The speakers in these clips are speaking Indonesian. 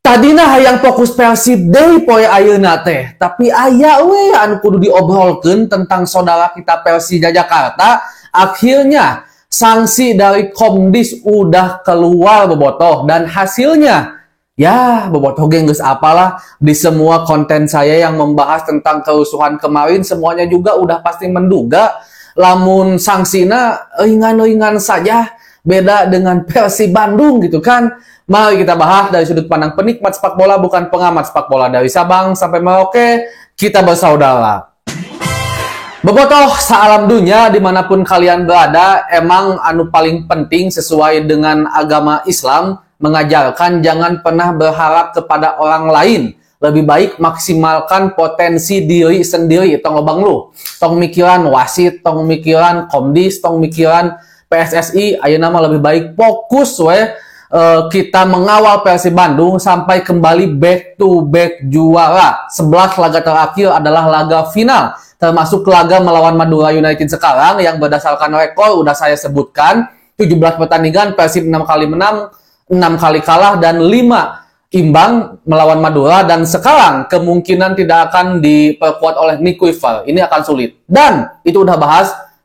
Tadina hayang fokus Persib deui poe ayeuna teh, tapi aya we anu kudu diobrolkeun tentang saudara kita Persija Jakarta. Akhirnya sanksi dari Komdis udah keluar bobotoh, dan hasilnya ya bobotoh geus apalah. Di semua konten saya yang membahas tentang kerusuhan kemarin, semuanya juga udah pasti menduga lamun sanksina ringan-ringan saja, beda dengan Persib Bandung gitu kan. Mari kita bahas dari sudut pandang penikmat sepak bola, bukan pengamat sepak bola. Dari Sabang sampai Merauke, kita bersaudara. Bobotoh saalam dunia dimanapun kalian berada, emang anu paling penting sesuai dengan agama Islam mengajarkan jangan pernah berharap kepada orang lain. Lebih baik maksimalkan potensi diri sendiri. Tong lobang lu, tong mikiran wasit, tong mikiran Komdis, tong mikiran PSSI. Ayeuna mah lebih baik fokus we kita mengawal Persib Bandung sampai kembali back to back juara. 11 laga terakhir adalah laga final, termasuk laga melawan Madura United sekarang yang berdasarkan rekor udah saya sebutkan, 17 pertandingan Persib 6 kali menang, 6 kali kalah, dan 5 imbang melawan Madura, dan sekarang kemungkinan tidak akan diperkuat oleh Nick Kuiper. Ini akan sulit. Dan itu udah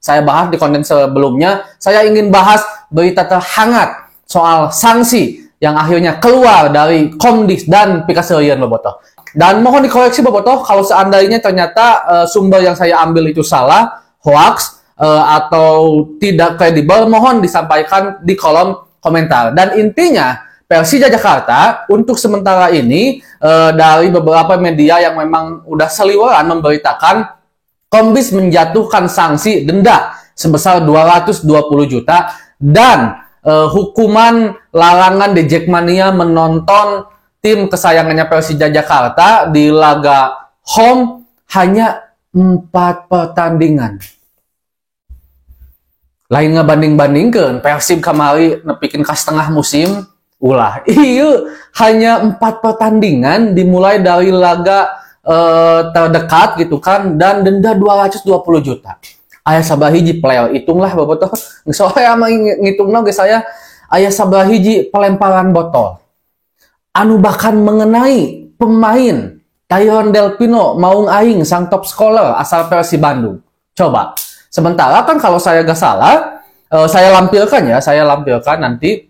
saya bahas di konten sebelumnya. Saya ingin bahas berita terhangat soal sanksi yang akhirnya keluar dari Komdis dan Pikaserian bobotoh. Dan mohon dikoreksi bobotoh kalau seandainya ternyata sumber yang saya ambil itu salah, hoax, atau tidak kredibel, mohon disampaikan di kolom komentar. Dan intinya Persija Jakarta untuk sementara ini dari beberapa media yang memang udah seliweran memberitakan Komdis menjatuhkan sanksi denda sebesar 220 juta dan hukuman larangan The Jackmania menonton tim kesayangannya Persija Jakarta di laga home hanya 4 pertandingan. Lain ngebanding-bandingkeun Persib kamari nepikeun ka setengah musim, ulah ieu hanya 4 pertandingan dimulai dari laga terdekat gitu kan, dan denda 220 juta. Aya sabaraha hiji pleo, hitunglah bobotoh. Soalnya mah ngitungna ge saya aya sabaraha hiji pelemparan botol anu bahkan mengenai pemain Tyron Delpino Maung Aing, sang top scorer asal Persib Bandung. Coba. Sementara kan kalau saya gak salah, saya lampirkan nanti,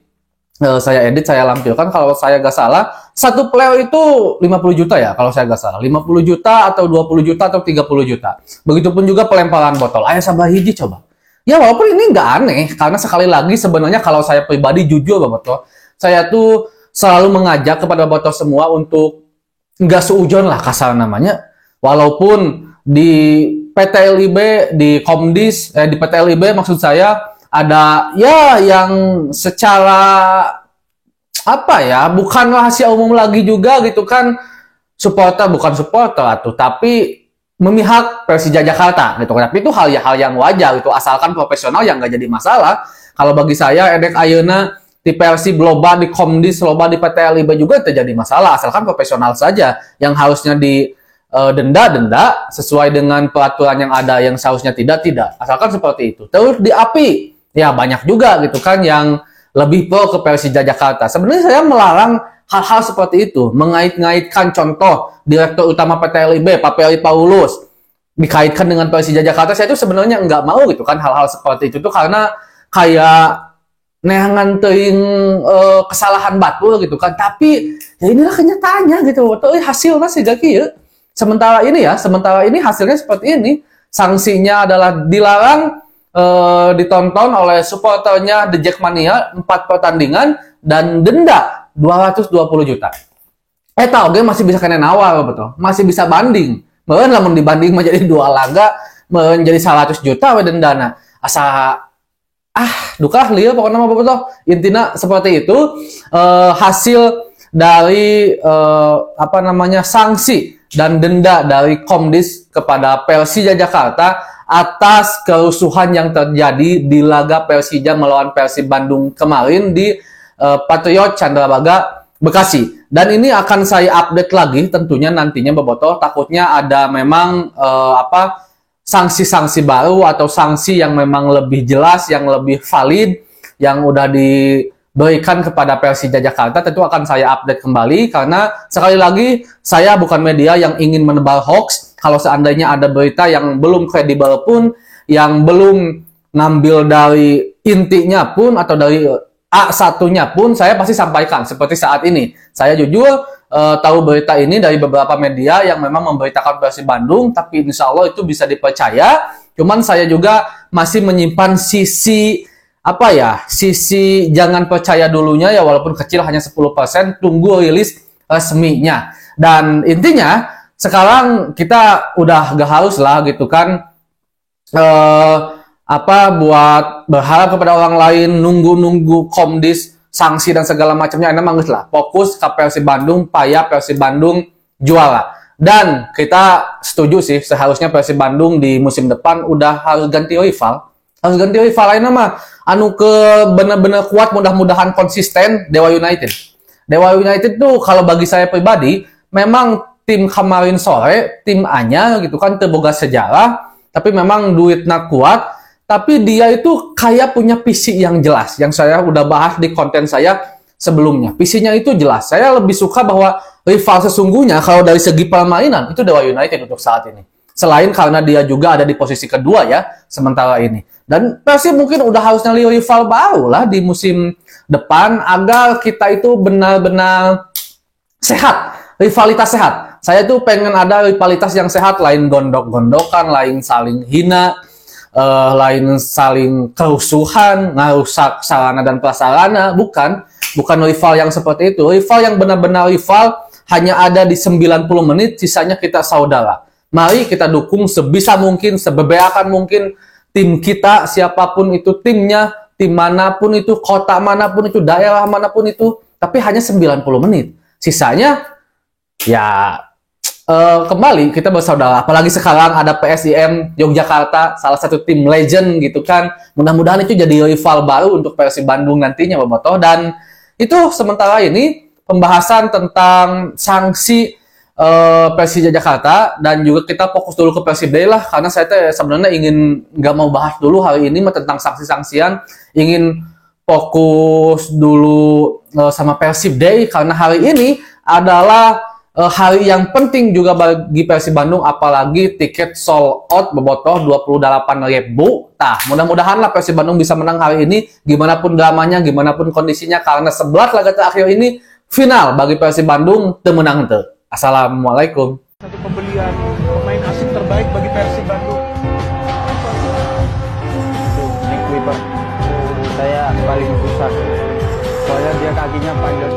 saya edit, saya lampirkan kalau saya gak salah, satu player itu 50 juta ya, kalau saya gak salah. 50 juta atau 20 juta atau 30 juta. Begitupun juga pelemparan botol. Aya sabaraha hiji coba. Ya walaupun ini nggak aneh, karena sekali lagi sebenarnya kalau saya pribadi jujur bobotoh, saya tuh selalu mengajak kepada bobotoh semua untuk nggak seujon lah kasar namanya. Walaupun di PT LIB, di Komdis, di PT LIB maksud saya, ada ya yang secara apa ya, bukan rahasia umum lagi juga gitu kan, bukan supporter atau tapi memihak Persija Jakarta gitu kan. Tapi itu hal yang wajar gitu, asalkan profesional yang nggak jadi masalah. Kalau bagi saya edek ayeuna di Persib loba, di Komdis loba, di PT LIB juga terjadi masalah, asalkan profesional saja. Yang harusnya di denda sesuai dengan peraturan yang ada, yang seharusnya tidak, asalkan seperti itu. Terus di API ya banyak juga gitu kan yang lebih pro ke Persija Jakarta. Sebenarnya saya melarang hal-hal seperti itu, mengait-ngaitkan contoh Direktur Utama PT LIB, Pak Peri Paulus, dikaitkan dengan Persija Jakarta. Saya itu sebenarnya nggak mau gitu kan hal-hal seperti itu tuh, karena kayak neangan teuing kesalahan batul gitu kan. Tapi ya inilah kenyataannya gitu. Hasilnya siga kieu. Sementara ini hasilnya seperti ini. Sanksinya adalah dilarang ditonton oleh supporternya The Jackmania 4 pertandingan dan denda 220 juta. Oke, masih bisa kena nawar betul. Masih bisa banding. Meureun lamun dibanding menjadi 2 laga menjadi 100 juta we dendana. Asa duka lieu pokoknya mah betul. Intinya seperti itu. Hasil dari sanksi dan denda dari Komdis kepada Persija Jakarta atas kerusuhan yang terjadi di laga Persija melawan Persib Bandung kemarin di Patriot Candrabaga Bekasi. Dan ini akan saya update lagi tentunya nantinya bobotoh, takutnya ada memang sanksi-sanksi baru atau sanksi yang memang lebih jelas, yang lebih valid, yang udah berikan kepada Persija Jakarta, tentu akan saya update kembali, karena sekali lagi saya bukan media yang ingin menebar hoax. Kalau seandainya ada berita yang belum kredibel pun, yang belum ngambil dari intinya pun atau dari A1-nya pun, saya pasti sampaikan. Seperti saat ini, saya jujur tahu berita ini dari beberapa media yang memang memberitakan Persib Bandung, tapi insya Allah itu bisa dipercaya. Cuman saya juga masih menyimpan sisi sisi jangan percaya dulunya ya, walaupun kecil hanya 10%, tunggu rilis resminya. Dan intinya sekarang kita udah gak harus lah gitu kan buat berharap kepada orang lain, nunggu Komdis sanksi dan segala macamnya. Enak banget lah, fokus ke Persib Bandung, payah Persib Bandung juara. Dan kita setuju sih, seharusnya Persib Bandung di musim depan udah harus ganti rival. Harus ganti rival lainnya mah anu ke bener-bener kuat, mudah-mudahan konsisten, Dewa United. Dewa United tuh kalau bagi saya pribadi memang tim kemarin sore, tim A-nya gitu kan, terboga sejarah, tapi memang duitnya kuat, tapi dia itu kayak punya visi yang jelas, yang saya udah bahas di konten saya sebelumnya. Visinya itu jelas. Saya lebih suka bahwa rival sesungguhnya kalau dari segi permainan itu Dewa United untuk saat ini. Selain karena dia juga ada di posisi kedua ya sementara ini. Dan Persib mungkin udah harus nyari rival baru lah di musim depan agar kita itu benar-benar sehat, rivalitas sehat. Saya tuh pengen ada rivalitas yang sehat, lain gondok-gondokan, lain saling hina, lain saling kerusuhan, ngerusak sarana dan prasarana. Bukan rival yang seperti itu. Rival yang benar-benar rival hanya ada di 90 menit, sisanya kita saudara. Mari kita dukung sebisa mungkin, sebebeakan mungkin tim kita, siapapun itu timnya, tim manapun itu, kota manapun itu, daerah manapun itu, tapi hanya 90 menit. Sisanya, ya kembali kita bersaudara. Apalagi sekarang ada PSIM Yogyakarta, salah satu tim legend gitu kan. Mudah-mudahan itu jadi rival baru untuk Persib Bandung nantinya, Bobotoh. Dan itu sementara ini pembahasan tentang sanksi Persija Jakarta, dan juga kita fokus dulu ke Persib Day lah, karena saya sebenarnya nggak mau bahas dulu hari ini tentang sanksi-sanksian, ingin fokus dulu sama Persib Day, karena hari ini adalah hari yang penting juga bagi Persib Bandung, apalagi tiket sold out Bobotoh 28.000. Nah, mudah-mudahan lah Persib Bandung bisa menang hari ini, gimana pun dramanya, gimana pun kondisinya, karena 11 laga terakhir ini final bagi Persib Bandung temenang tuh. Assalamualaikum. Satu pembelian pemain asing terbaik bagi Persib Bandung. Nick Weber, saya paling susah soalnya dia kakinya panjang.